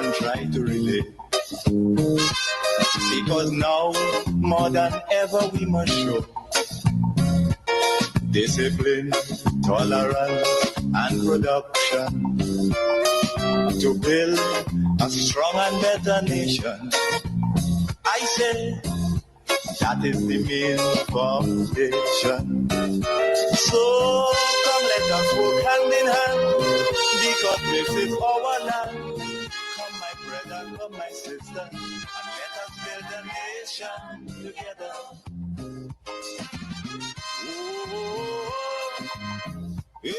and try to relate. Because now, more than ever, we must show discipline, tolerance, and production to build a strong and better nation. I say that is the main foundation. So come let us work hand in hand, because this is our land. Come my brother, come my sister, and let us build a nation together. Ooh, yeah,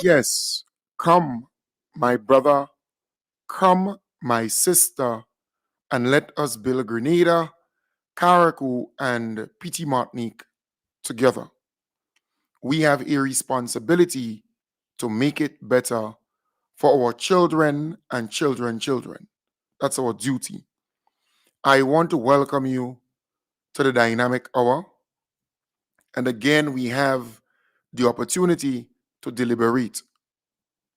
Yes, come, my brother, come, my sister, and let us build Grenada, Carriacou, and Petit Martinique together. We have a responsibility to make it better for our children and children. That's our duty. I want to welcome you to the Dynamic Hour. And again, we have the opportunity to deliberate,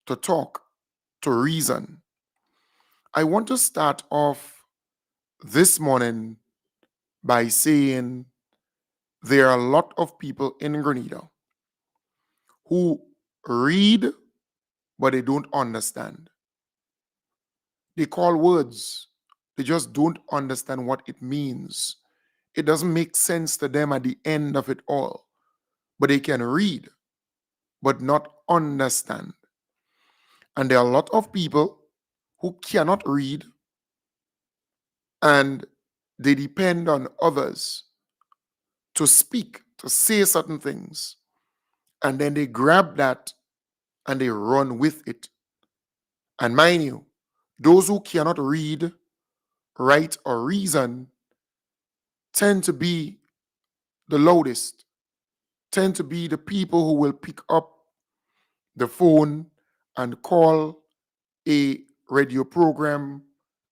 to talk, to reason. I want to start off this morning by saying there are a lot of people in Grenada who read, but they don't understand. They call words, they just don't understand what it means. It doesn't make sense to them at the end of it all. But they can read, but not understand. And there are a lot of people who cannot read and they depend on others to speak, to say certain things. And then they grab that and they run with it. And mind you, those who cannot read, write, or reason tend to be the loudest, tend to be the people who will pick up the phone and call a radio program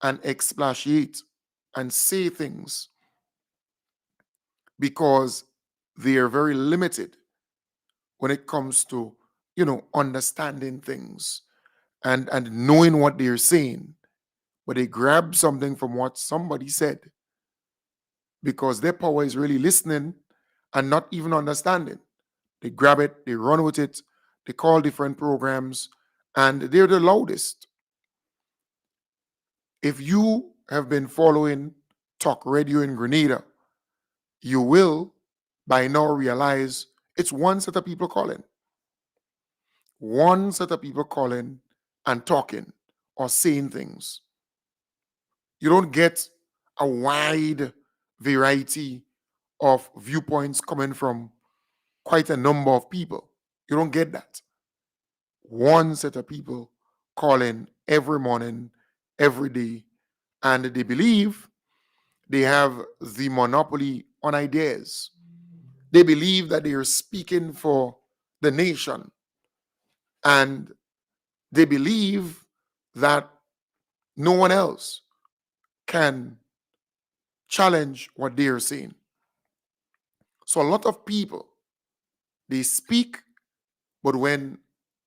and expatiate and say things because they are very limited when it comes to, understanding things and knowing what they're saying. But they grab something from what somebody said because their power is really listening and not even understanding. They grab it, they run with it, they call different programs, and they're the loudest. If you have been following talk radio in Grenada, you will by now realize it's one set of people calling. One set of people calling and talking or saying things. You don't get a wide variety of viewpoints coming from quite a number of people. You don't get that. One set of people calling every morning, every day, and they believe they have the monopoly on ideas. They believe that they are speaking for the nation, and they believe that no one else can challenge what they are saying. So a lot of people, they speak, but when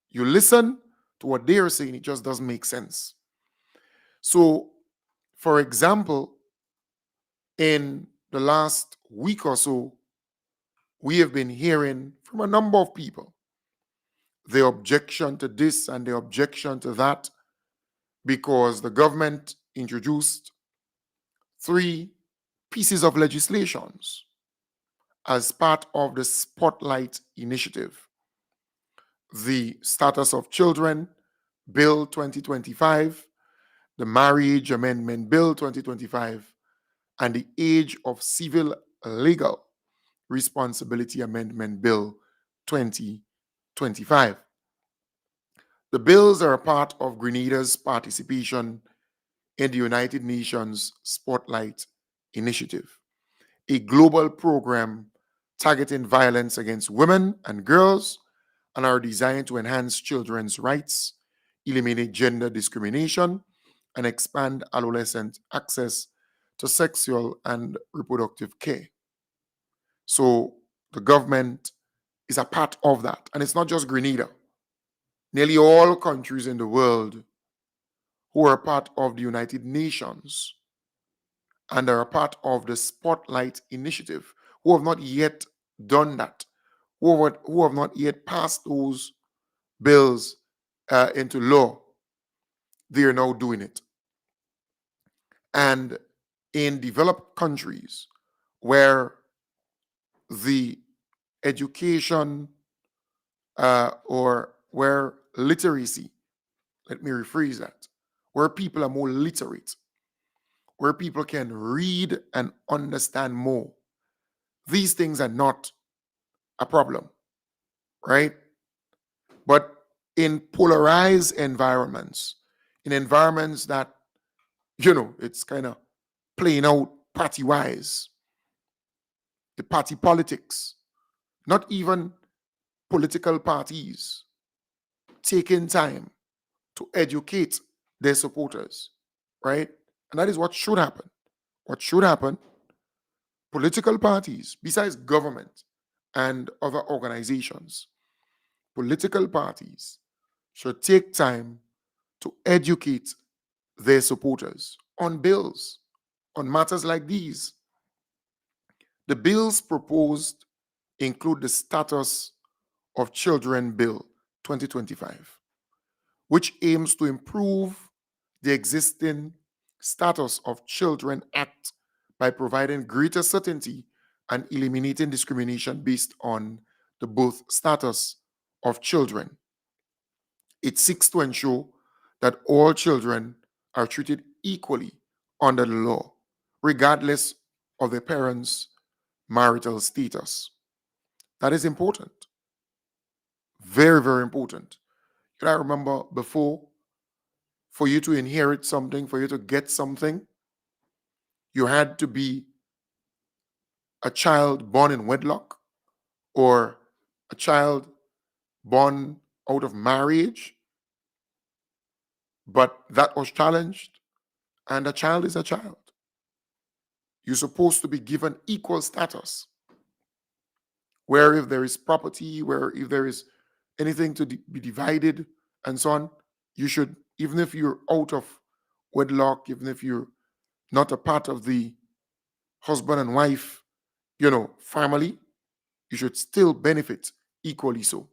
you listen to what they are saying, it just doesn't make sense. So, for example, in the last week or so, we have been hearing from a number of people the objection to this and the objection to that because the government introduced 3 pieces of legislations as part of the Spotlight Initiative. The Status of Children Bill 2025, the Marriage Amendment Bill 2025, and the Age of Civil Legal Responsibility Amendment Bill 2025. The bills are a part of Grenada's participation in the United Nations Spotlight Initiative, a global program targeting violence against women and girls and are designed to enhance children's rights, eliminate gender discrimination, and expand adolescent access to sexual and reproductive care. So the government is a part of that. And it's not just Grenada. Nearly all countries in the world who are part of the United Nations and are a part of the Spotlight Initiative, who have not yet done that, who have not yet passed those bills into law, they are now doing it. And in developed countries where the education or where literacy, let me rephrase that, where people are more literate, where people can read and understand more, these things are not a problem, right? But in polarized environments, in environments that, it's kind of playing out party wise, the party politics, not even political parties taking time to educate their supporters, right? And that is what should happen. What should happen, political parties, besides government and other organizations, political parties should take time to educate their supporters on bills, on matters like these. The bills proposed include the Status of Children Bill 2025, which aims to improve the existing Status of Children Act by providing greater certainty and eliminating discrimination based on the birth status of children. It seeks to ensure that all children are treated equally under the law, regardless of their parents' marital status. That is important. Very, very important. I remember before, for you to inherit something, for you to get something, you had to be a child born in wedlock or a child born out of marriage, but that was challenged, and a child is a child. You're supposed to be given equal status, where if there is property, where if there is anything to be divided and so on, you should, even if you're out of wedlock, even if you're not a part of the husband and wife, family, you should still benefit equally so.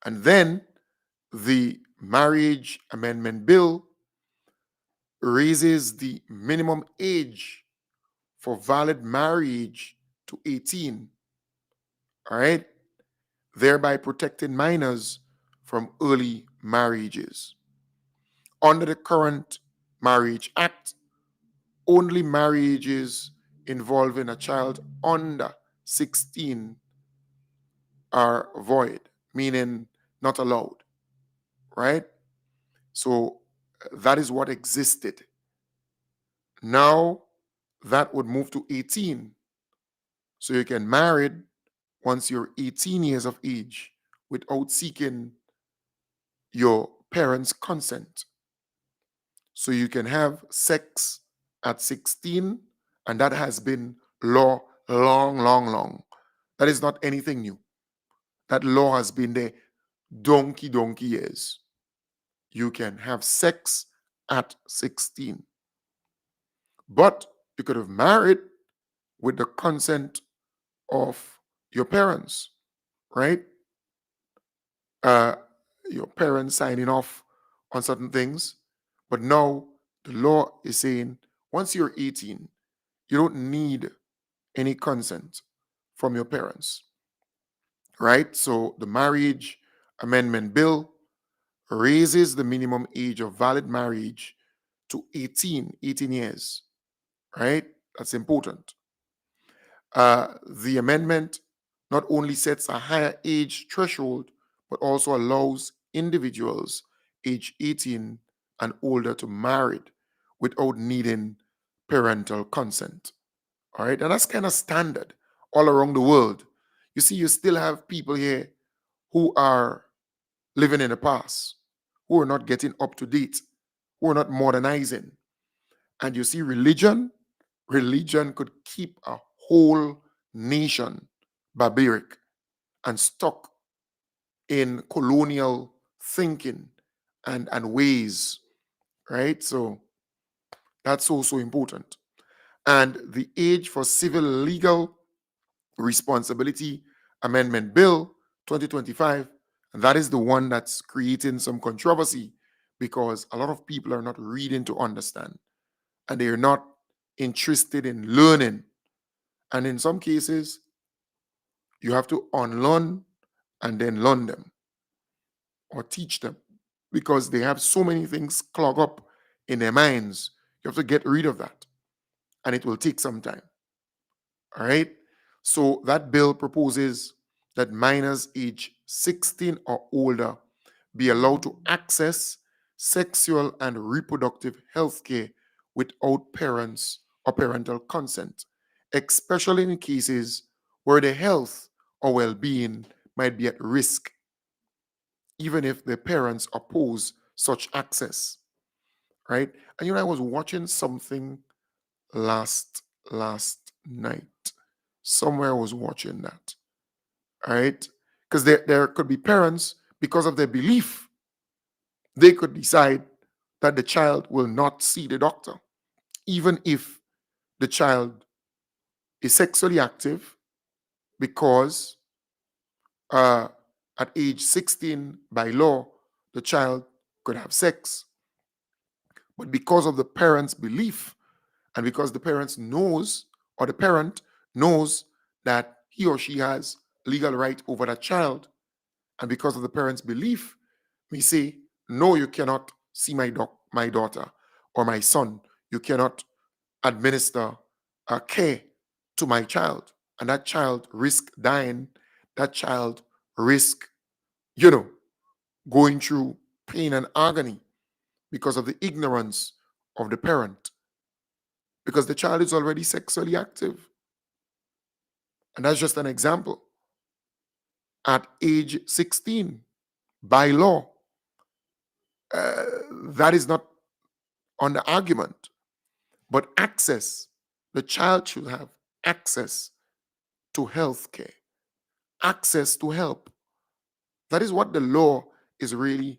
And then the Marriage Amendment Bill raises the minimum age for valid marriage to 18, all right, thereby protecting minors from early marriages. Under the current Marriage Act, only marriages involving a child under 16 are void, meaning not allowed, right? So that is what existed. Now that would move to 18. So you can marry once you're 18 years of age without seeking your parents' consent. So you can have sex at 16, and that has been law long, long, long. That is not anything new. That law has been there donkey years. You can have sex at 16. But you could have married with the consent of your parents, right? Uh, your parents signing off on certain things. But now the law is saying once you're 18, you don't need any consent from your parents, right? So the Marriage Amendment Bill raises the minimum age of valid marriage to 18 years, right? That's important. The amendment not only sets a higher age threshold, but also allows individuals age 18 and older to marry without needing parental consent. All right, and that's kind of standard all around the world. You see, you still have people here who are living in the past, who are not getting up to date, who are not modernizing. And you see, religion could keep a whole nation barbaric and stuck in colonial thinking and ways, right? So that's also important. And the age for civil legal responsibility amendment bill 2025, that is the one that's creating some controversy because a lot of people are not reading to understand and they're not interested in learning. And in some cases, you have to unlearn and then learn them or teach them because they have so many things clog up in their minds. You have to get rid of that, and it will take some time. All right. So that bill proposes that minors age 16 or older be allowed to access sexual and reproductive health care without parents or parental consent, especially in cases where their health or well being might be at risk, even if the parents oppose such access. Right? And I was watching something last last night. Somewhere I was watching that. All right. Because there could be parents, because of their belief, they could decide that the child will not see the doctor, even if the child is sexually active, because uh, at age 16, by law, the child could have sex. But because of the parent's belief, and because the parents knows, or the parent knows that he or she has legal right over that child, and because of the parent's belief, we say, no, you cannot see my daughter or my son. You cannot administer care to my child. And that child risk dying. That child risk, you know, going through pain and agony because of the ignorance of the parent. Because the child is already sexually active. And that's just an example. At age 16, by law, that is not on the argument. But access, the child should have access to health care, access to help. That is what the law is really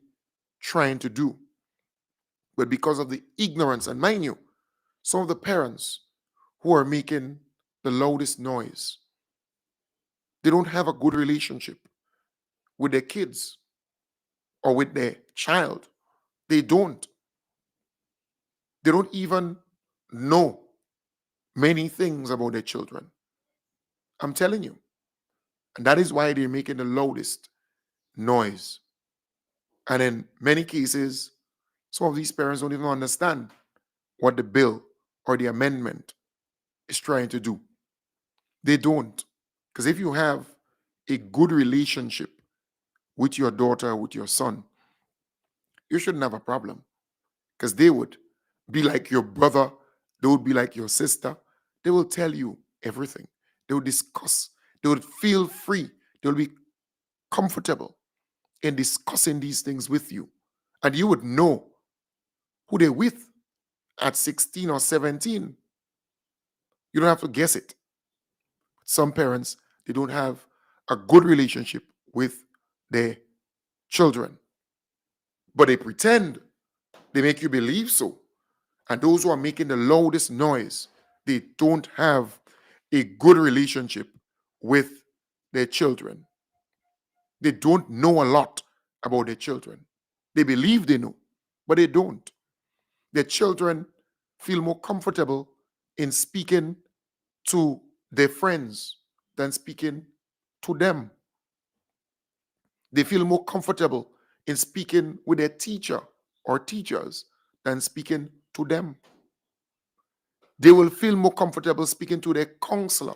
trying to do. But because of the ignorance, and mind you, some of the parents who are making the loudest noise, they don't have a good relationship with their kids or with their child. They don't. They don't even know many things about their children. I'm telling you. And that is why they're making the loudest noise. And in many cases, some of these parents don't even understand what the bill or the amendment is trying to do. They don't. Because if you have a good relationship with your daughter, with your son, you shouldn't have a problem. Because they would be like your brother, they would be like your sister. They will tell you everything. They will discuss, they would feel free, they will be comfortable in discussing these things with you. And you would know who they're with at 16 or 17. You don't have to guess it. Some parents, they don't have a good relationship with their children, but they pretend, they make you believe so. And those who are making the loudest noise, they don't have a good relationship with their children. They don't know a lot about their children. They believe they know, but they don't. Their children feel more comfortable in speaking to their friends than speaking to them. They feel more comfortable in speaking with their teacher or teachers than speaking to them. They will feel more comfortable speaking to their counselor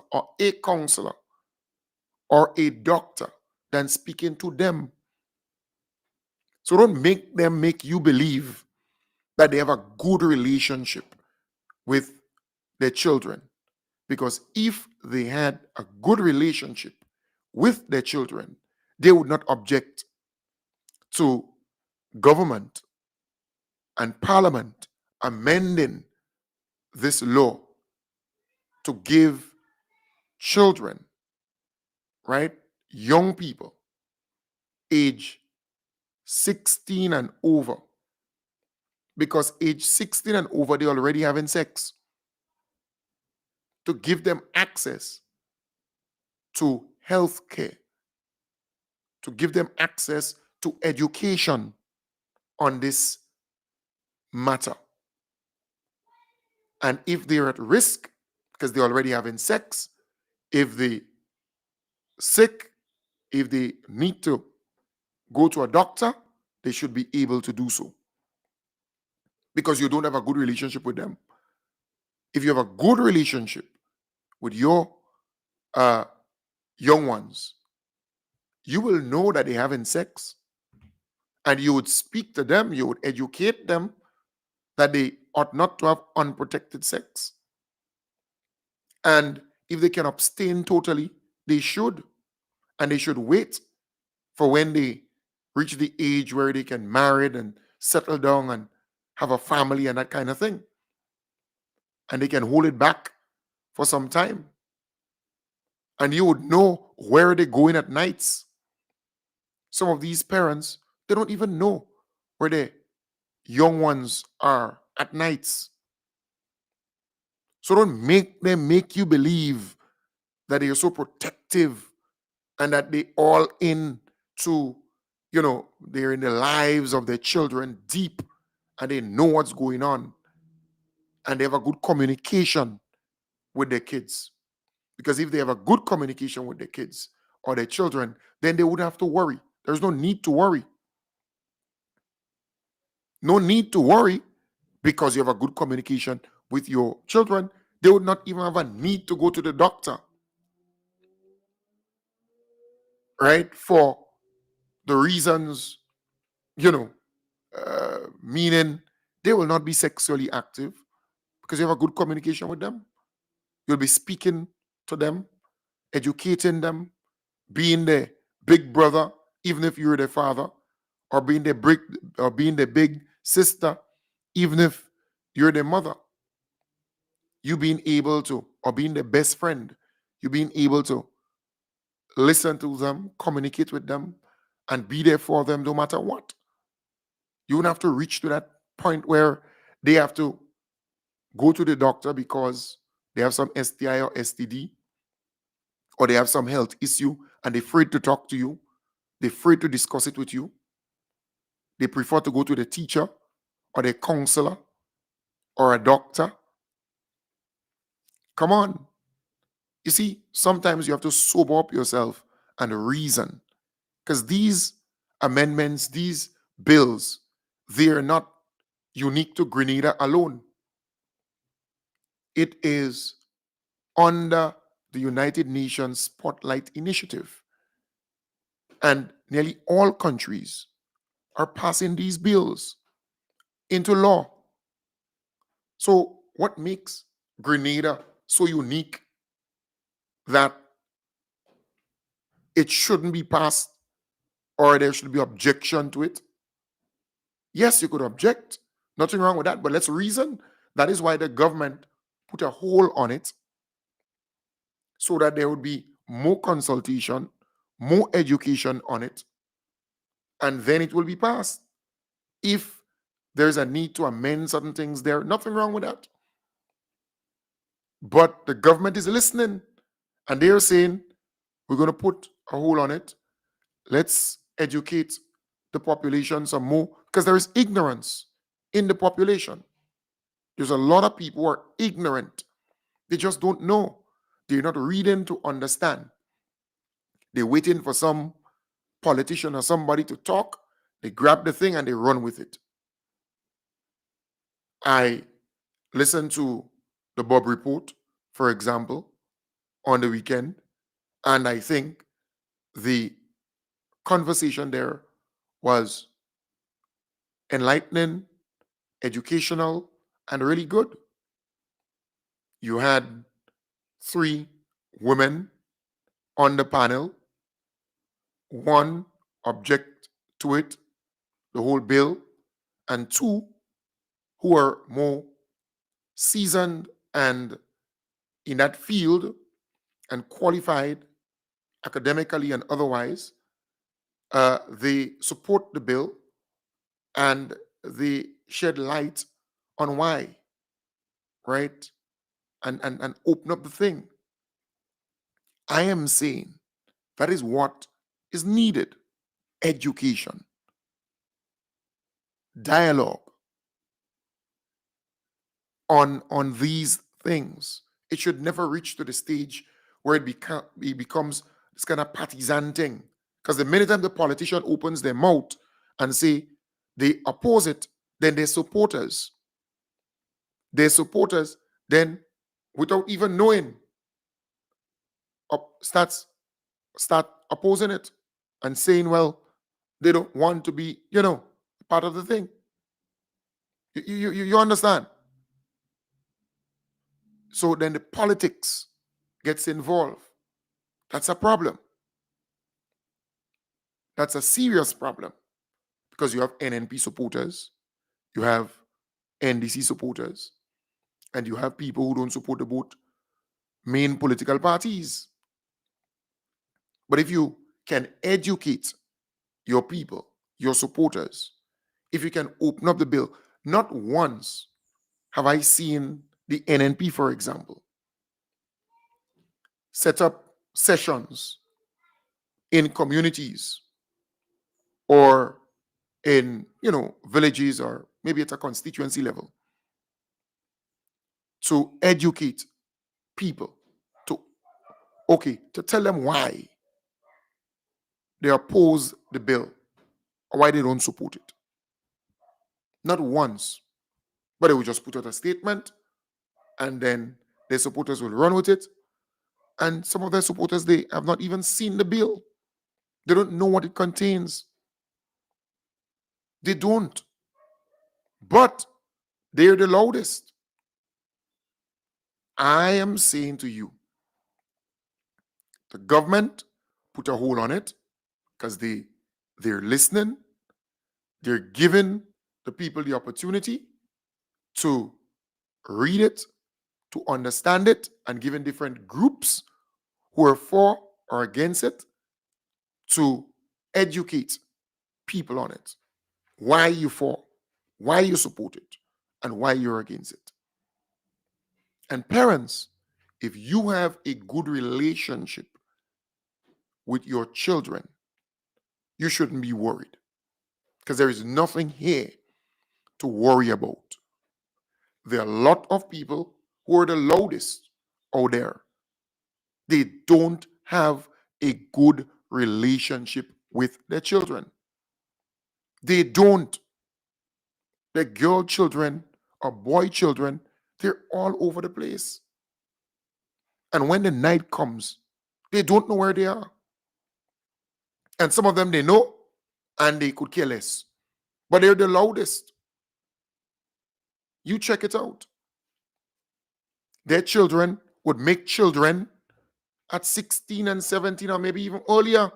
or a doctor than speaking to them. So don't make them make you believe that they have a good relationship with their children. Because if they had a good relationship with their children, they would not object to government and parliament amending this law to give children, right, young people, age 16 and over, because age 16 and over, they already having sex, to give them access to health care, to give them access to education on this matter. And if they're at risk because they're already having sex, if they sick, if they need to go to a doctor, they should be able to do so because you don't have a good relationship with them. If you have a good relationship with your uh, young ones, you will know that they're having sex and you would speak to them, you would educate them that they ought not to have unprotected sex. And if they can abstain totally, they should. And they should wait for when they reach the age where they can marry and settle down and have a family and that kind of thing. And they can hold it back for some time. And you would know where they're going at nights. Some of these parents, they don't even know where their young ones are at nights. So don't make them make you believe that they are so protective and that they all into, they're in the lives of their children deep and they know what's going on and they have a good communication with their kids. Because if they have a good communication with their kids or their children, then they wouldn't have to worry. There's no need to worry. No need to worry because you have a good communication with your children. They would not even have a need to go to the doctor, right? For the reasons, meaning they will not be sexually active because you have a good communication with them. You'll be speaking to them, educating them, being the big brother, even if you're the father, or being the big sister, even if you're the mother. You being able to, or being the best friend, you being able to listen to them, communicate with them, and be there for them no matter what. You won't have to reach to that point where they have to go to the doctor because they have some STI or STD, or they have some health issue and they're afraid to talk to you. They're afraid to discuss it with you. They prefer to go to the teacher or the counselor or a doctor. Come on. You see, sometimes you have to sober up yourself and reason because these amendments, these bills, they are not unique to Grenada alone. It is under the United Nations Spotlight Initiative. And nearly all countries are passing these bills into law. So, what makes Grenada so unique that it shouldn't be passed or there should be objection to it? Yes, you could object. Nothing wrong with that, but let's reason. That is why the government put a hold on it so that there would be more consultation, more education on it, and then it will be passed. If there's a need to amend certain things there, nothing wrong with that. But the government is listening and they're saying, we're going to put a hold on it. Let's educate the population some more because there is ignorance in the population. There's a lot of people who are ignorant. They just don't know. They're not reading to understand. They're waiting for some politician or somebody to talk. They grab the thing and they run with it. I listened to the Bob Report, for example, on the weekend, and I think the conversation there was enlightening, educational, and really good. You had 3 women on the panel, 1 object to it, the whole bill, and 2 who are more seasoned and in that field and qualified academically and otherwise. They support the bill and they shed light on why, right? And open up the thing. I am saying that is what is needed. Education, dialogue on these things. It should never reach to the stage where it becomes this kind of partisan thing. Because the minute time the politician opens their mouth and say they oppose it, then their supporters then, without even knowing, start opposing it and saying, well, they don't want to be, part of the thing. You understand? So then the politics gets involved. That's a problem. That's a serious problem because you have NNP supporters, you have NDC supporters, and you have people who don't support the both main political parties. But if you can educate your people, your supporters, if you can open up the bill, not once have I seen the NNP, for example, set up sessions in communities or in villages or maybe at a constituency level to educate people to to tell them why they oppose the bill or why they don't support it. Not once, but they will just put out a statement and then their supporters will run with it. And some of their supporters, they have not even seen the bill. They don't know what it contains. They don't. But they're the loudest. I am saying to you, the government put a hold on it because they're listening. They're giving the people the opportunity to read it, to understand it, and giving different groups who are for or against it to educate people on it. Why you for, why you support it, and why you're against it. And parents, if you have a good relationship with your children, you shouldn't be worried because there is nothing here to worry about. There are a lot of people who are the loudest out there. They don't have a good relationship with their children. They don't. The girl children or boy children, they're all over the place. And when the night comes, they don't know where they are. And some of them they know and they could care less. But they're the loudest. You check it out. Their children would make children at 16 and 17 or maybe even earlier.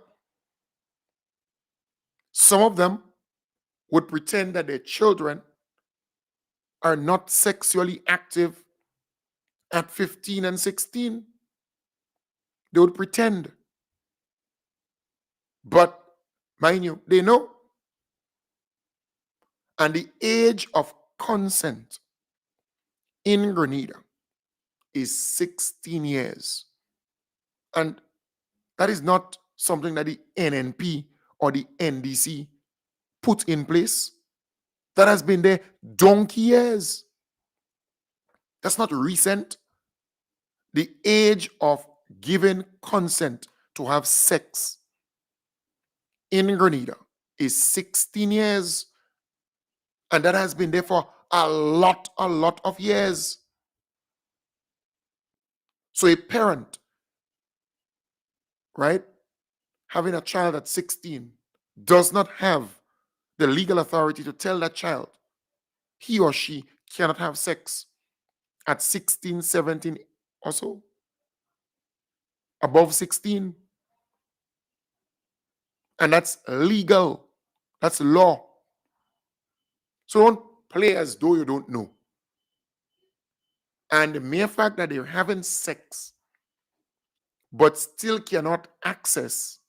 Some of them would pretend that their children are not sexually active at 15 and 16. They would pretend. But mind you, they know. And the age of consent in Grenada is 16 years. And that is not something that the NNP or the NDC put in place. That has been there donkey years. That's not recent. The age of giving consent to have sex in Grenada is 16 years. And that has been there for a lot of years. So a parent, right, having a child at 16 does not have the legal authority to tell that child he or she cannot have sex at 16, 17 or so. above 16. And that's legal. That's law. So don't play as though you don't know. And the mere fact that they're having sex but still cannot access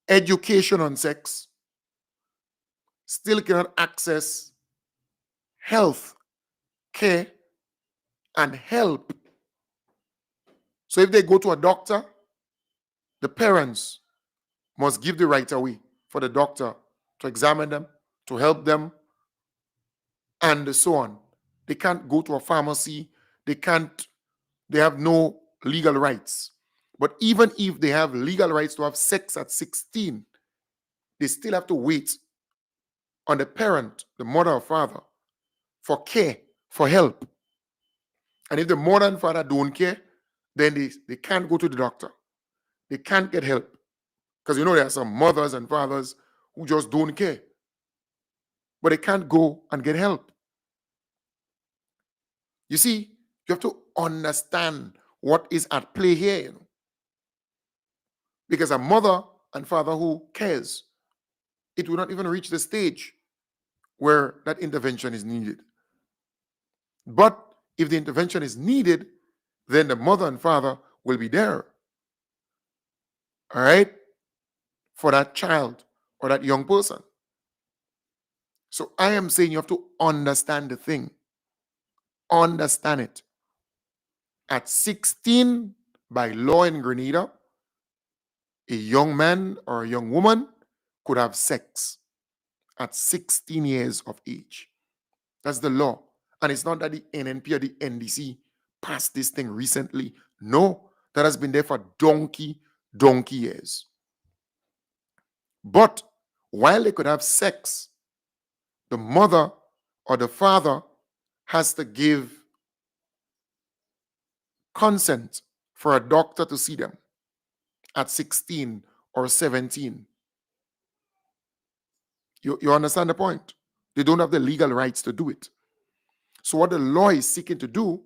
education on sex, still cannot access health, care, and help. So if they go to a doctor, the parents must give the right away for the doctor to examine them, to help them, and so on. They can't go to a pharmacy. They have no legal rights. But even if they have legal rights to have sex at 16, they still have to wait on the parent, the mother or father, for care, for help. And if the mother and father don't care, then they can't go to the doctor. They can't get help. Because there are some mothers and fathers who just don't care. But they can't go and get help. You see, you have to understand what is at play here. Because a mother and father who cares, it will not even reach the stage where that intervention is needed. But if the intervention is needed, then the mother and father will be there. All right? For that child or that young person. So I am saying you have to understand the thing. Understand it. At 16, by law in Grenada, a young man or a young woman could have sex at 16 years of age. That's the law. And it's not that the NNP or the NDC passed this thing recently. No, that has been there for donkey years. But while they could have sex, the mother or the father has to give consent for a doctor to see them at 16 or 17. You understand the point? They don't have the legal rights to do it. So what the law is seeking to do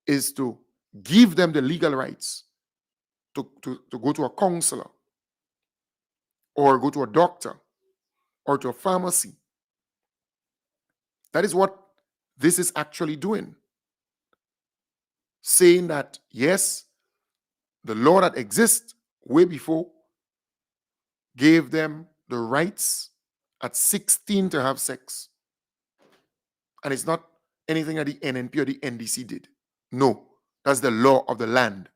is to give them the legal rights to go to a counselor or go to a doctor or to a pharmacy. That is what this is actually doing. Saying that, yes, the law that exists way before gave them the rights at 16 to have sex. And it's not anything that the NNP or the NDC did. No, that's the law of the land.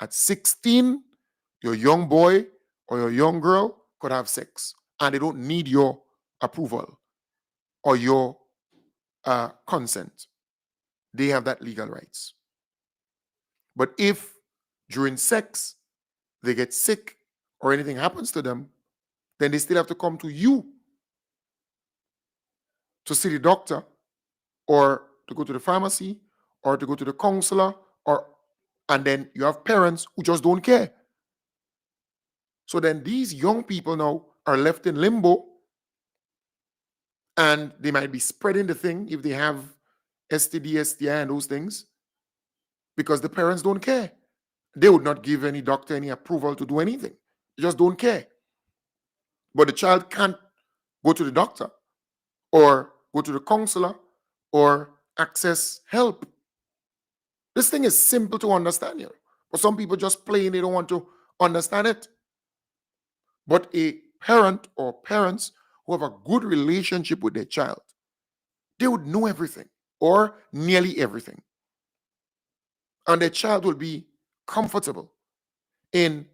At 16, your young boy or your young girl could have sex. And they don't need your approval or your consent. They have that legal rights. But if during sex they get sick or anything happens to them, then they still have to come to you to see the doctor or to go to the pharmacy or to go to the counselor, and then you have parents who just don't care. So then these young people now are left in limbo, and they might be spreading the thing if they have STD, STI, and those things, because the parents don't care. They would not give any doctor any approval to do anything. They just don't care. But the child can't go to the doctor or go to the counselor or access help. This thing is simple to understand here. But some people just plain, they don't want to understand it. But a parent or parents who have a good relationship with their child, they would know everything or nearly everything. And their child will be comfortable in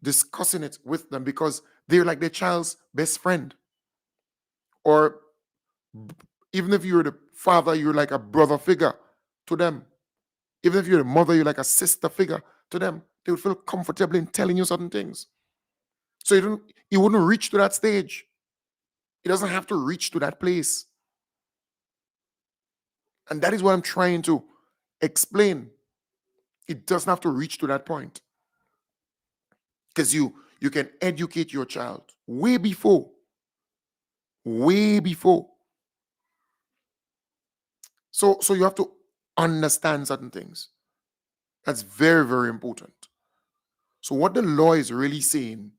discussing it with them because they're like their child's best friend. Or even if you're the father, you're like a brother figure to them. Even if you're the mother, you're like a sister figure to them. They would feel comfortable in telling you certain things. So it wouldn't reach to that stage. It doesn't have to reach to that place. And that is what I'm trying to explain. It doesn't have to reach to that point. Because you can educate your child way before. Way before. So you have to understand certain things. That's very, very important. So what the law is really saying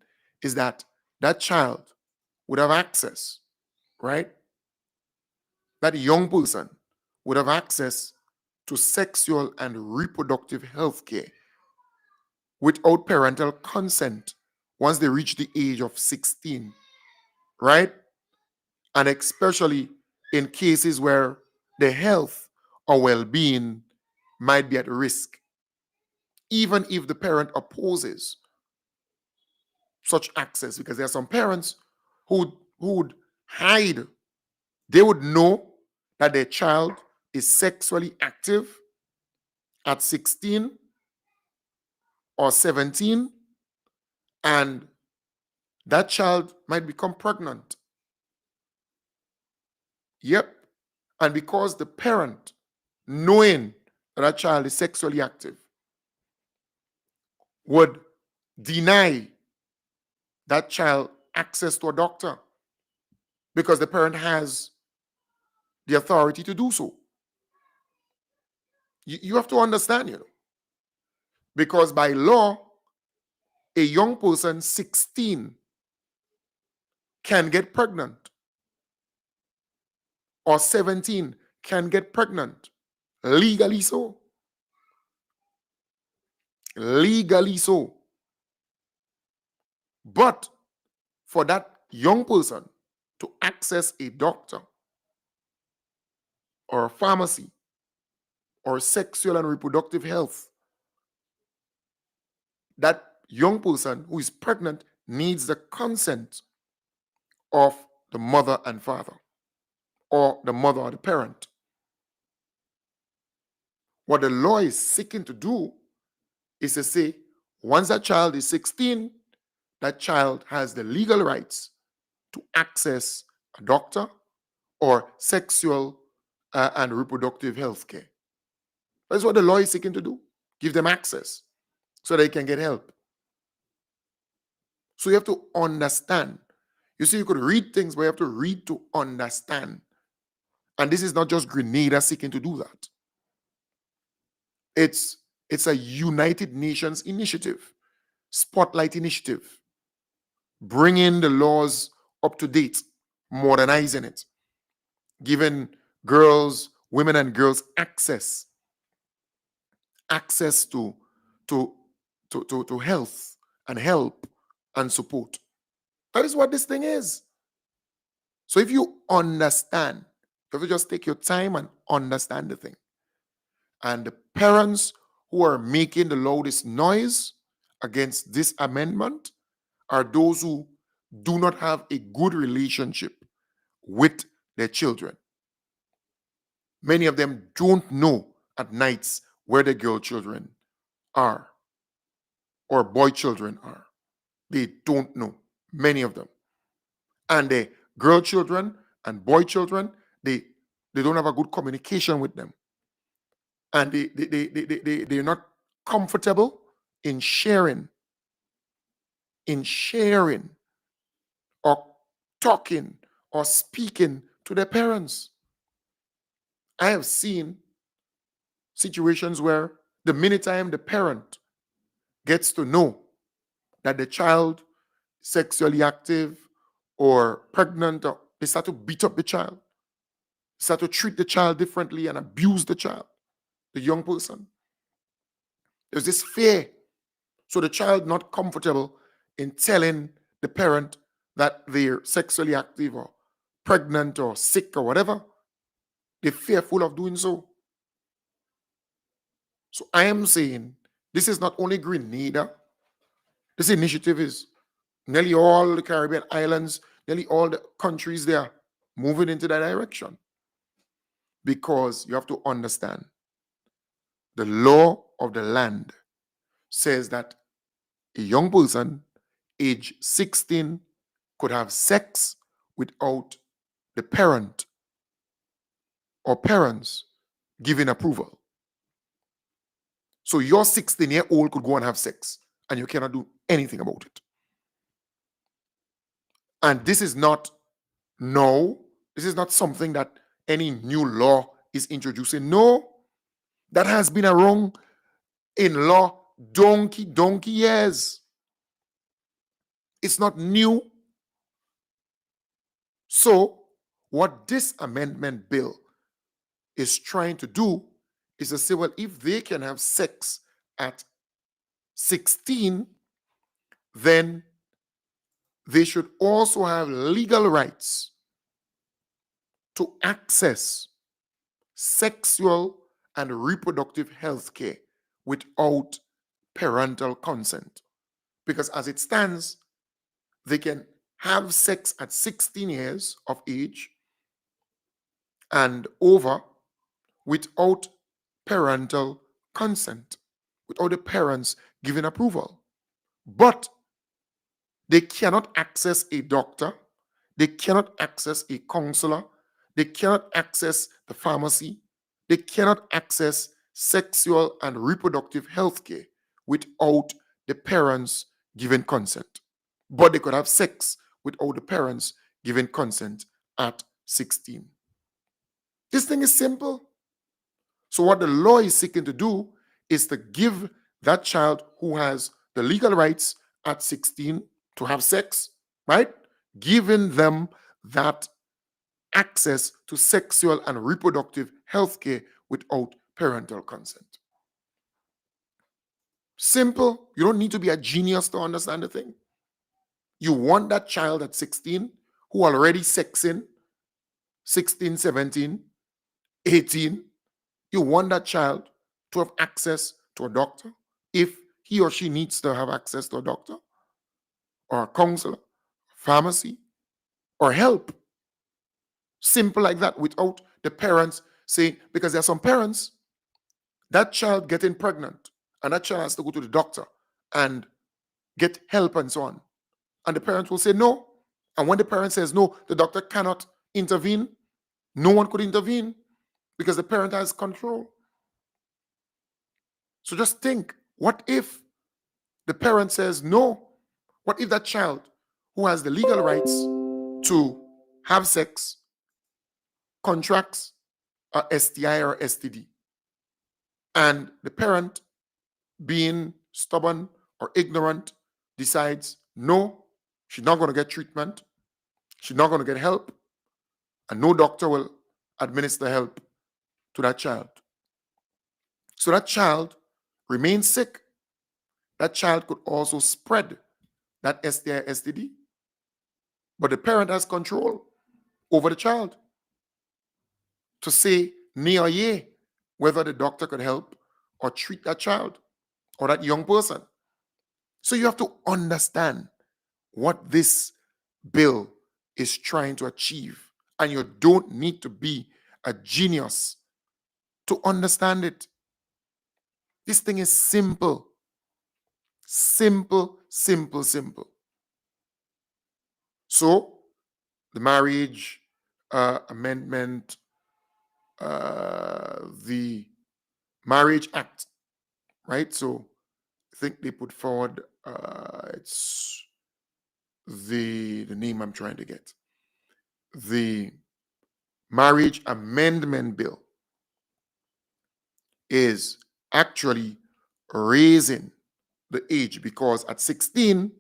is that that child would have access, right? That young person would have access to sexual and reproductive health care without parental consent once they reach the age of 16, right? And especially in cases where the health or well being might be at risk, even if the parent opposes such access, because there are some parents who would hide. They would know that their child is sexually active at 16 or 17, and that child might become pregnant. Yep. And because the parent, knowing that that child is sexually active, would deny that child access to a doctor because the parent has the authority to do so. You have to understand, because by law, a young person 16 can get pregnant, or 17 can get pregnant. Legally so. Legally so. But for that young person to access a doctor or a pharmacy or sexual and reproductive health, that young person who is pregnant needs the consent of the mother and father, or the mother or the parent. What the law is seeking to do is to say, once that child is 16, that child has the legal rights to access a doctor or sexual and reproductive health care. That's what the law is seeking to do. Give them access so they can get help. So you have to understand. You see, you could read things, but you have to read to understand. And this is not just Grenada seeking to do that. It's a United Nations initiative, spotlight initiative, bringing the laws up to date, modernizing it, giving girls, women and girls access to health and help and support. That is what this thing is. So if you understand, you have to just take your time and understand the thing. And the parents who are making the loudest noise against this amendment are those who do not have a good relationship with their children. Many of them don't know at nights where their girl children are or boy children are. They don't know, many of them. And the girl children and boy children, they don't have a good communication with them. And they're not comfortable in sharing or talking or speaking to their parents. I have seen situations where the minute time the parent gets to know that the child is sexually active or pregnant, or they start to beat up the child, start to treat the child differently and abuse the child, the young person. There's this fear. So the child not comfortable in telling the parent that they're sexually active or pregnant or sick or whatever. They're fearful of doing so. So I am saying this is not only Grenada. This initiative is nearly all the Caribbean islands, nearly all the countries there moving into that direction. Because you have to understand, the law of the land says that a young person age 16 could have sex without the parent or parents giving approval. So your 16-year-old could go and have sex and you cannot do anything about it. And this is not something that any new law is introducing. No, that has been around in law donkey years. It's not new. So what this amendment bill is trying to do is to say, well, if they can have sex at 16, then they should also have legal rights to access sexual and reproductive health care without parental consent. Because as it stands, they can have sex at 16 years of age and over without parental consent, without the parents giving approval. But they cannot access a doctor, they cannot access a counselor, they cannot access the pharmacy, they cannot access sexual and reproductive health care without the parents giving consent. But they could have sex without the parents giving consent at 16. This thing is simple. So, what the law is seeking to do is to give that child who has the legal rights at 16 to have sex, right? Giving them that access to sexual and reproductive health care without parental consent. Simple. You don't need to be a genius to understand the thing. You want that child at 16 who already sexing, 16, 17, 18. You want that child to have access to a doctor if he or she needs to have access to a doctor or a counselor, pharmacy, or help. Simple like that, without the parents saying, because there are some parents, that child getting pregnant and that child has to go to the doctor and get help and so on. And the parents will say no. And when the parent says no, the doctor cannot intervene. No one could intervene because the parent has control. So just think, what if the parent says no? What if that child who has the legal rights to have sex contracts a STI or STD, and the parent, being stubborn or ignorant, decides no, she's not going to get treatment, she's not going to get help, and no doctor will administer help to that child. So that child remains sick. That child could also spread that STI, STD, but the parent has control over the child to say nay or yea whether the doctor could help or treat that child or that young person. So you have to understand what this bill is trying to achieve, and you don't need to be a genius to understand it. This thing is simple. Simple, simple, simple. So the marriage amendment, the Marriage Act, right? So I think they put forward, it's the name I'm trying to get. The Marriage Amendment Bill is actually raising the age, because at 16,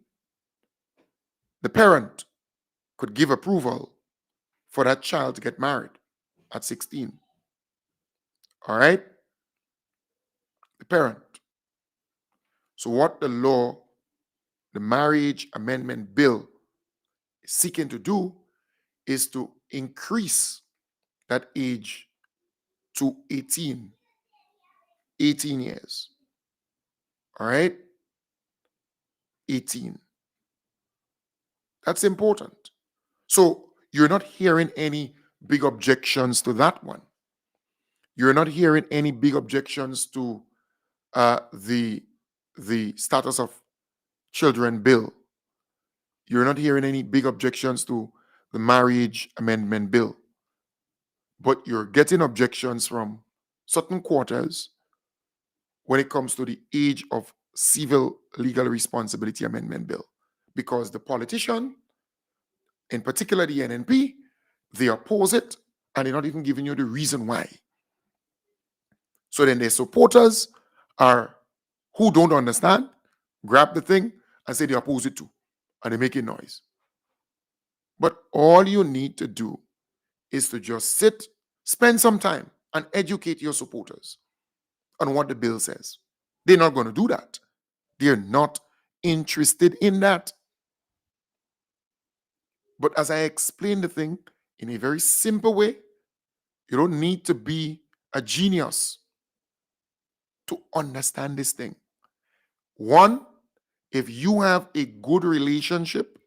the parent could give approval for that child to get married at 16. All right? The parent. So, what the Marriage Amendment Bill is seeking to do is to increase that age to 18 years. All right? 18. That's important. So, you're not hearing any big objections to that one. You're not hearing any big objections to the Status of Children bill. You're not hearing any big objections to the Marriage Amendment Bill. But you're getting objections from certain quarters when it comes to the Age of Civil Legal Responsibility Amendment Bill. Because the politician, in particular the NNP, they oppose it, and they're not even giving you the reason why. So then their supporters are who don't understand grab the thing and say they oppose it too, and they make a noise. But all you need to do is to just sit, spend some time, and educate your supporters on what the bill says. They're not going to do that. They're not interested in that. But as I explained the thing in a very simple way, you don't need to be a genius to understand this thing. One, if you have a good relationship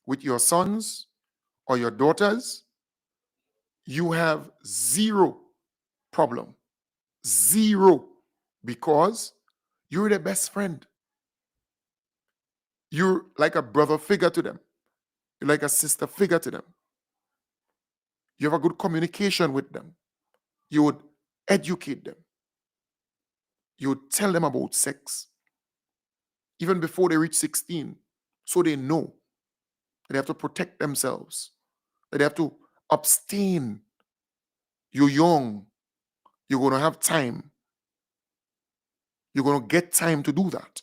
with your sons or your daughters, you have zero problem. Zero. Because you're their best friend. You're like a brother figure to them. You're like a sister figure to them. You have a good communication with them. You would educate them. You would tell them about sex even before they reach 16, so they know that they have to protect themselves, that they have to abstain. You're young. You're going to have time. You're going to get time to do that.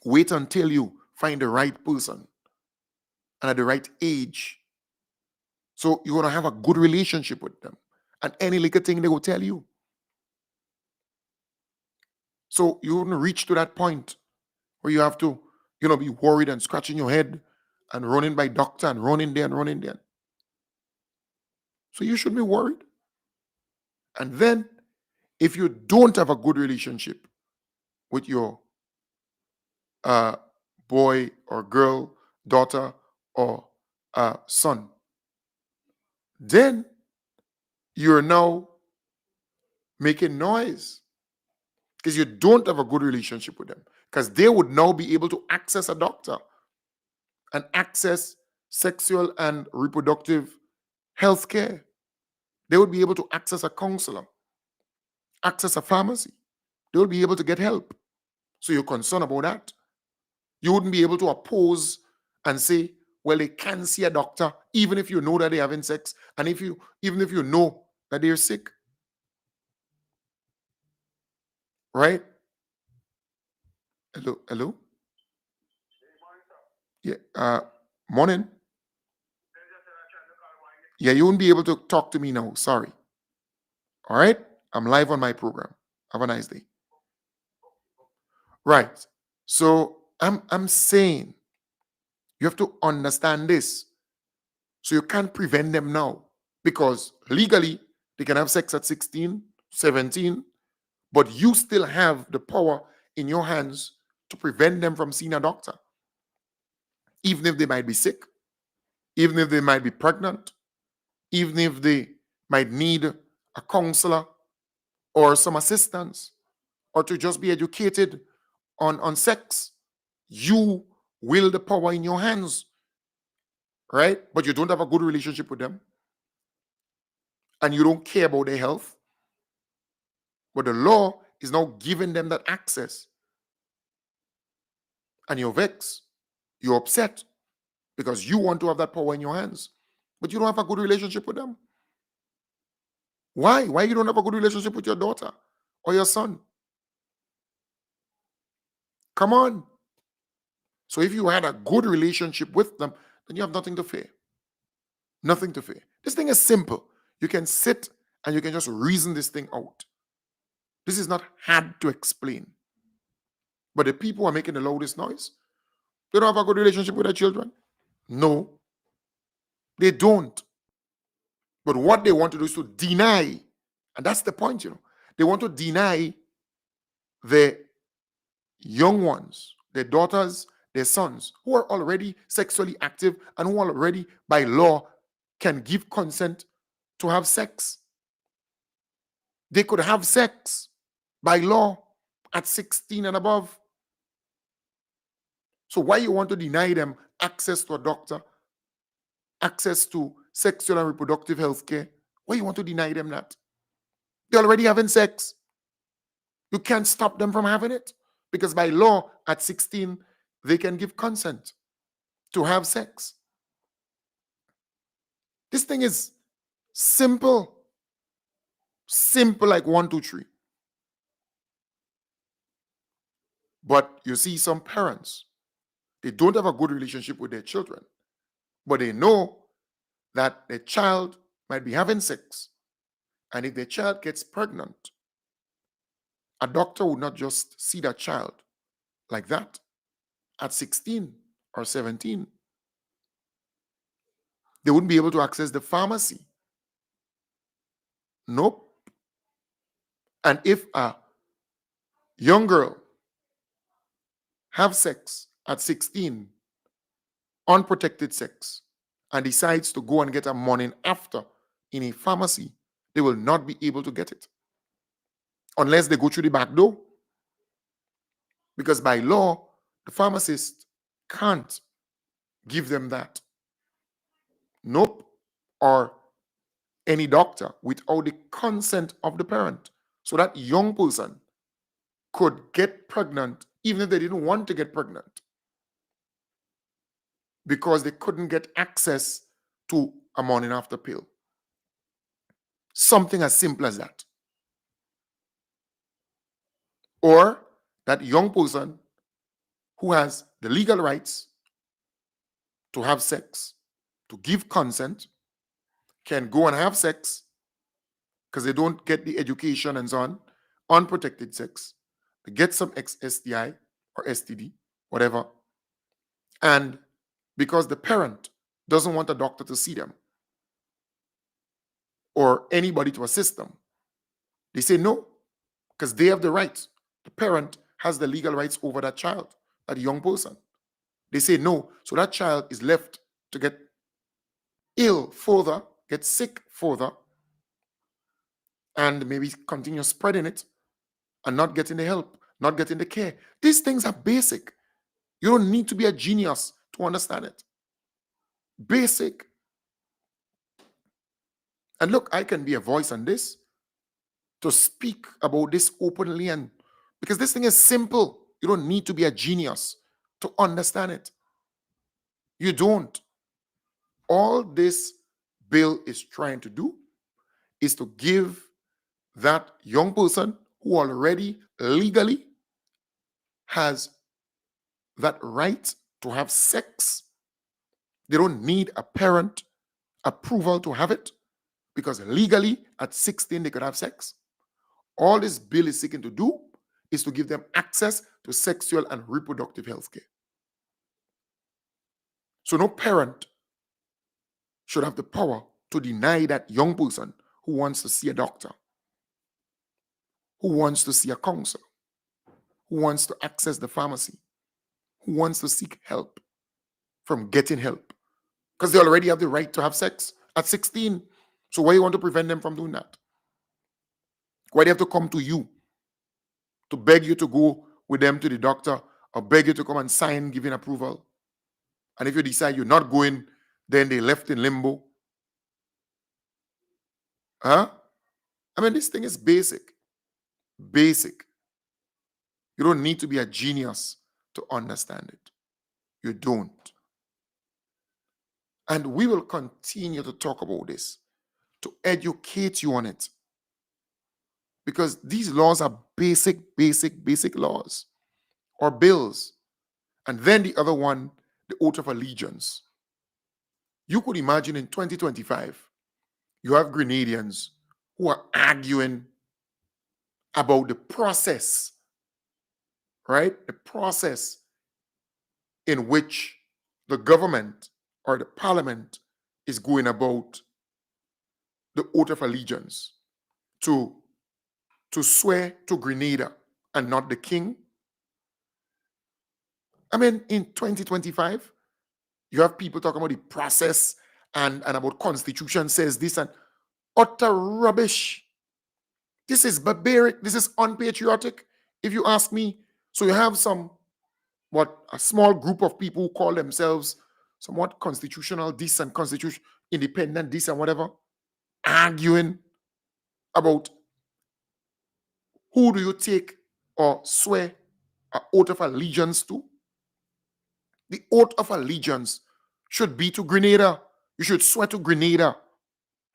Wait until you find the right person and at the right age. So you're going to have a good relationship with them. And any little thing they will tell you. So you wouldn't reach to that point where you have to, be worried and scratching your head and running by doctor and running there and running there. So you should be worried. And then if you don't have a good relationship with your boy or girl, daughter or son, then you're now making noise because you don't have a good relationship with them, because they would now be able to access a doctor and access sexual and reproductive health care. They would be able to access a counselor, access a pharmacy. They will be able to get help. So you're concerned about that. You wouldn't be able to oppose and say, well, they can see a doctor even if you know that they're having sex, and even if you know that they're sick. Right? Hello? Yeah. Morning. Yeah, you won't be able to talk to me now. Sorry. All right? I'm live on my program. Have a nice day. Right. So I'm saying you have to understand this. So you can't prevent them now, because legally they can have sex at 16, 17, but you still have the power in your hands to prevent them from seeing a doctor, even if they might be sick, even if they might be pregnant, even if they might need a counselor or some assistance, or to just be educated on sex. You will the power in your hands, right? But you don't have a good relationship with them and you don't care about their health. But the law is now giving them that access. And you're vexed, you're upset because you want to have that power in your hands, but you don't have a good relationship with them. Why? Why you don't have a good relationship with your daughter or your son? Come on. So if you had a good relationship with them, then you have nothing to fear. Nothing to fear. This thing is simple. You can sit and you can just reason this thing out. This is not hard to explain. But the people who are making the loudest noise, they don't have a good relationship with their children. No, they don't. But what they want to do is to deny, and that's the point, They want to deny the young ones, their daughters, their sons, who are already sexually active and who already, by law, can give consent to have sex. They could have sex by law at 16 and above. So why you want to deny them access to a doctor, access to sexual and reproductive health care? Why you want to deny them that? They're already having sex. You can't stop them from having it, because by law at 16, they can give consent to have sex. This thing is simple. Simple like 1, 2, 3. But you see some parents, they don't have a good relationship with their children, but they know that their child might be having sex. And if their child gets pregnant, a doctor would not just see that child like that at 16 or 17. They wouldn't be able to access the pharmacy. Nope. And if a young girl have sex at 16, unprotected sex, and decides to go and get a morning after in a pharmacy, they will not be able to get it unless they go through the back door. Because by law, the pharmacist can't give them that. Nope. Or any doctor without the consent of the parent. So that young person could get pregnant even if they didn't want to get pregnant because they couldn't get access to a morning after pill. Something as simple as that. Or that young person who has the legal rights to have sex, to give consent, can go and have sex because they don't get the education and so on, unprotected sex, they get some STI or STD, whatever. And because the parent doesn't want a doctor to see them or anybody to assist them, they say no, because they have the right. The parent has the legal rights over that child, that young person. They say no, so that child is left to get ill further, get sick further, and maybe continue spreading it and not getting the help, not getting the care. These things are basic. You don't need to be a genius to understand it. Basic. And look, I can be a voice on this to speak about this openly, and because this thing is simple. You don't need to be a genius to understand it. You don't. All this bill is trying to do is to give that young person who already legally has that right to have sex. They don't need a parent approval to have it because legally at 16 they could have sex. All this bill is seeking to do is to give them access to sexual and reproductive health care. So no parent should have the power to deny that young person who wants to see a doctor, who wants to see a counselor, who wants to access the pharmacy, who wants to seek help from getting help. Because they already have the right to have sex at 16. So why you want to prevent them from doing that? Why do they have to come to you to beg you to go with them to the doctor or beg you to come and sign giving approval? And if you decide you're not going, then they left in limbo. Huh? I mean, this thing is basic. Basic. You don't need to be a genius to understand it. You don't. And we will continue to talk about this, to educate you on it. Because these laws are basic laws or bills. And then the other one, the oath of allegiance. You could imagine in 2025, you have Grenadians who are arguing about the process, right? The process in which the government or the parliament is going about the oath of allegiance to swear to Grenada and not the king. I mean, in 2025, you have people talking about the process and about constitution says this and utter rubbish. This is barbaric. This is unpatriotic, if you ask me. So you have a small group of people who call themselves somewhat constitutional this and constitution independent this and whatever, arguing about who do you take or swear an oath of allegiance to. The oath of allegiance should be to Grenada. You should swear to Grenada,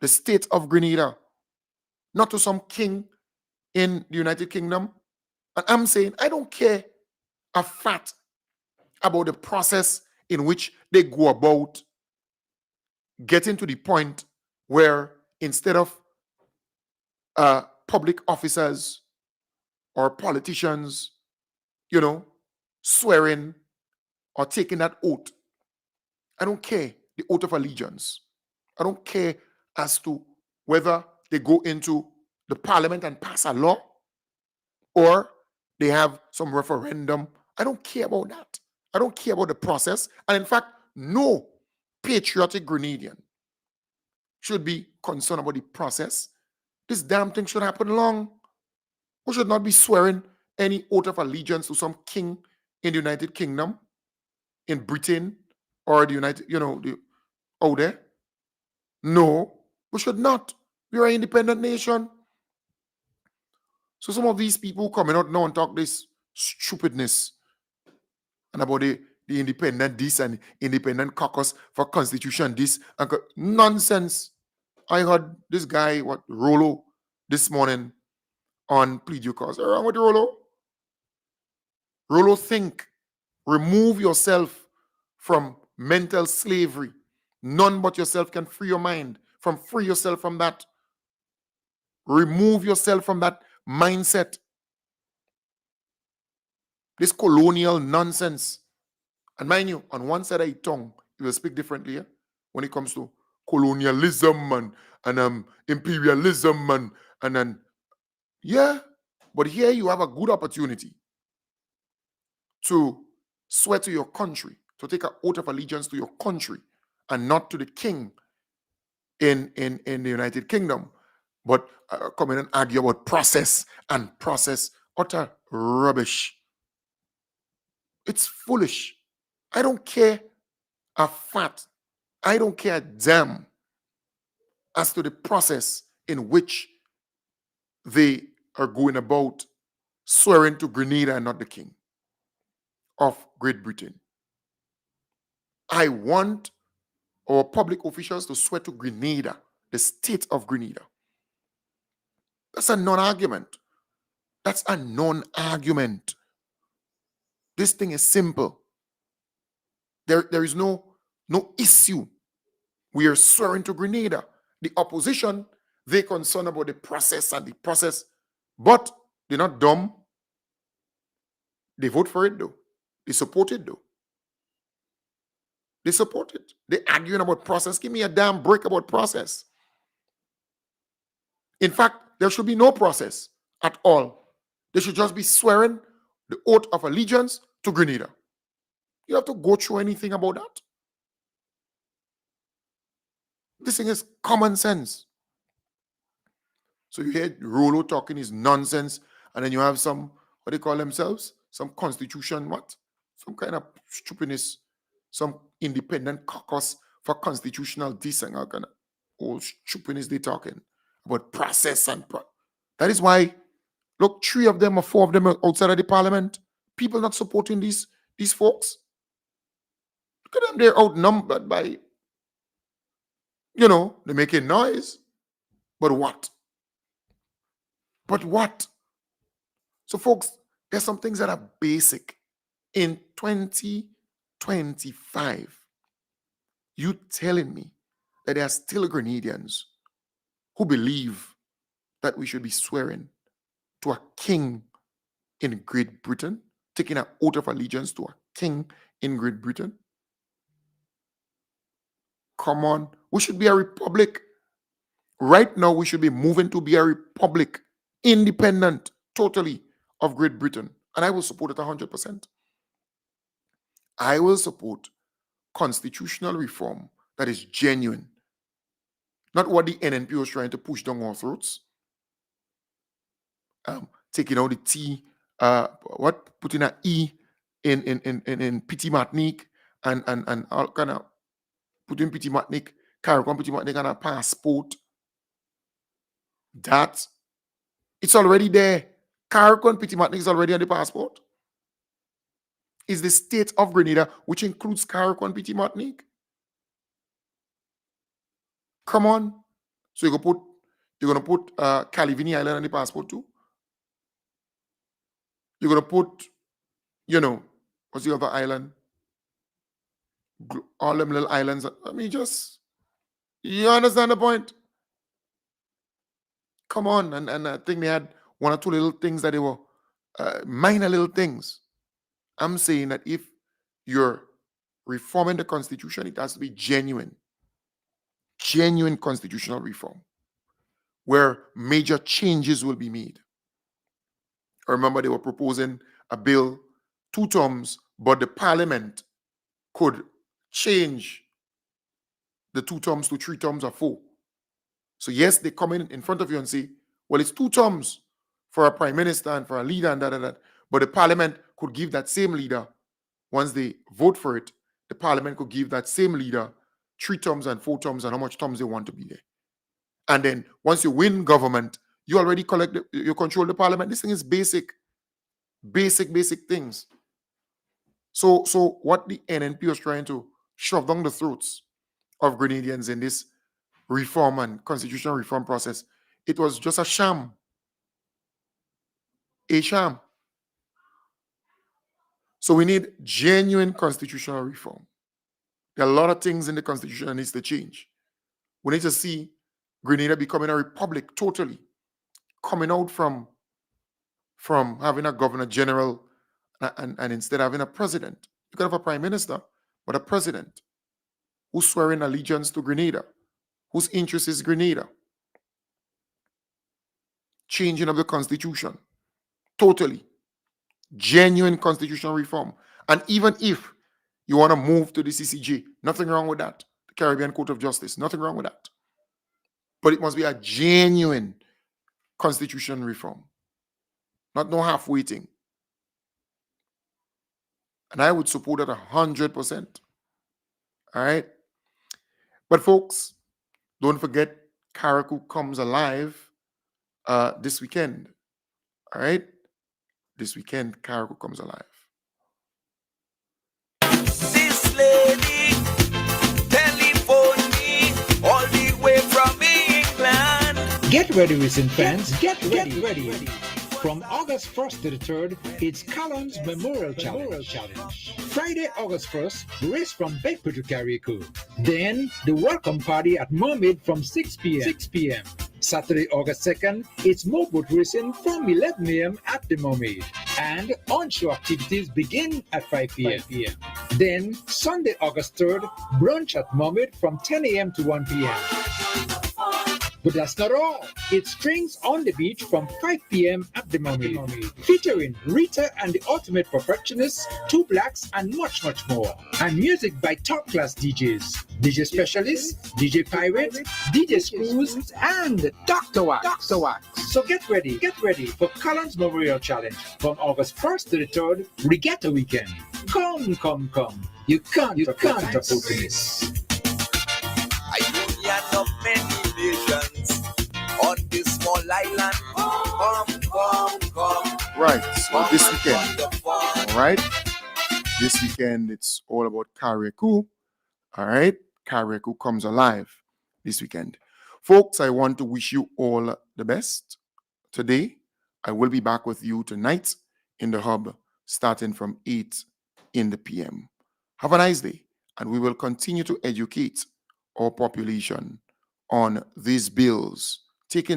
the state of Grenada, not to some king in the United Kingdom. And I'm saying, I don't care a fat about the process in which they go about getting to the point where instead of public officers or politicians, swearing or taking that oath. I don't care the oath of allegiance. I don't care as to whether they go into the parliament and pass a law or they have some referendum. I don't care about that. I don't care about the process. And in fact, no patriotic Grenadian should be concerned about the process. This damn thing should happen long. We should not be swearing any oath of allegiance to some king in the United Kingdom, in Britain, or the United, out there. No, we should not. We are an independent nation. So some of these people coming out now and talk this stupidness and about the independent this and independent caucus for constitution this and nonsense. I heard this guy, Rollo, this morning on Plead Your Cause. What's wrong with Rollo? Rollo, think. Remove yourself from mental slavery. None but yourself can free your mind. Free yourself from that. Remove yourself from that mindset. This colonial nonsense. And mind you, on one side of your tongue, you will speak differently when it comes to colonialism and imperialism and then, yeah. But here you have a good opportunity to swear to your country, to take an oath of allegiance to your country and not to the king in the United Kingdom, but come in and argue about process and process. Utter rubbish. It's foolish. I don't care a fat. I don't care a damn as to the process in which they are going about swearing to Grenada and not the king of Great Britain. I want our public officials to swear to Grenada, the state of Grenada. That's a non-argument. That's a non-argument. This thing is simple. There is no issue. We are swearing to Grenada. The opposition, they're concerned about the process and the process, but they're not dumb. They vote for it though. They support it though. They support it. They're arguing about process. Give me a damn break about process. In fact, there should be no process at all. They should just be swearing the oath of allegiance to Grenada. You have to go through anything about that. This thing is common sense. So you hear Rollo talking his nonsense, and then you have some, what they call themselves? Some constitution, some kind of stupidness, some independent caucus for constitutional this and all kind of old stupidness they talking about process and that is why, look, 3 of them or 4 of them are outside of the parliament. People not supporting these folks. Look at them, they're outnumbered by, they're making noise. But what? So, folks, there's some things that are basic. In 2025, you telling me that there are still Grenadians who believe that we should be swearing to a king in Great Britain, taking an oath of allegiance to a king in Great Britain? Come on. We should be a republic. Right now, we should be moving to be a republic, independent, totally, of Great Britain. And I will support it 100%. I will support constitutional reform that is genuine. Not what the NNP was trying to push down our throats. Taking out the T, putting an E in Petit Martinique and all kind of putting Petit Martinique, Caricom Petit Martinique on a passport. That it's already there. Caricom Petit Martinique is already on the passport. Is the state of Grenada, which includes Caricom Petit Martinique. Come on. So you're gonna put Calivini Island on the passport too? You're gonna put You know, what's the other island? All them little islands. I mean, just, you understand the point? Come on. And I think they had one or two little things that they were minor little things. I'm saying that if you're reforming the constitution, it has to be genuine constitutional reform where major changes will be made. I remember they were proposing a bill 2 terms, but the parliament could change the 2 terms to 3 terms or 4. So yes, they come in front of you and say, well, it's 2 terms for a prime minister and for a leader and that. But the parliament could give that same leader, once they vote for it, the parliament could give that same leader 3 terms and 4 terms and how much terms they want to be there. And then once you win government, you already you control the parliament. This thing is basic things. So what the NNP was trying to shove down the throats of Grenadians in this reform and constitutional reform process, it was just a sham. A sham. So we need genuine constitutional reform. There are a lot of things in the constitution that needs to change. We need to see Grenada becoming a republic totally, coming out from having a governor general and instead having a president. You could have a prime minister, but a president who's swearing allegiance to Grenada, whose interest is Grenada. Changing of the constitution, totally. Genuine constitutional reform. And even if you want to move to the CCJ, nothing wrong with that. The Caribbean Court of Justice, nothing wrong with that. But it must be a genuine constitution reform, not no half waiting. And I would support that 100%. All right. But folks, don't forget, Karakou comes alive this weekend. All right. This weekend, Karakou comes alive. This lady telephoned me all the way from England. Get ready, recent fans. Get ready. From August 1st to the 3rd, it's Callum's Memorial Challenge. Friday, August 1st, race from Bedford to Carriacou. Then, the welcome party at Mermaid from 6 p.m. Saturday, August 2nd, it's motorboat racing from 11 a.m. at the Mermaid. And onshore activities begin at 5 p.m. Then, Sunday, August 3rd, brunch at Mermaid from 10 a.m. to 1 p.m. But that's not all. It's Strings on the Beach from 5 p.m. at the Mermaid, featuring Rita and the Ultimate Perfectionists, Two Blacks, and much more. And music by top-class DJs. DJ Specialist, DJ Pirate, DJ Screws, and Dr. Wax. So get ready for Callum's Memorial Challenge from August 1st to the 3rd, Regatta Weekend. Come. You can't afford to miss. A union of many nations on this small island. Come. Right. So this weekend, all right. This weekend, it's all about Carriacou. All right. Carriacou comes alive this weekend. Folks, I want to wish you all the best today. I will be back with you tonight in the hub starting from 8 in the PM. Have a nice day, and we will continue to educate our population on these bills, taking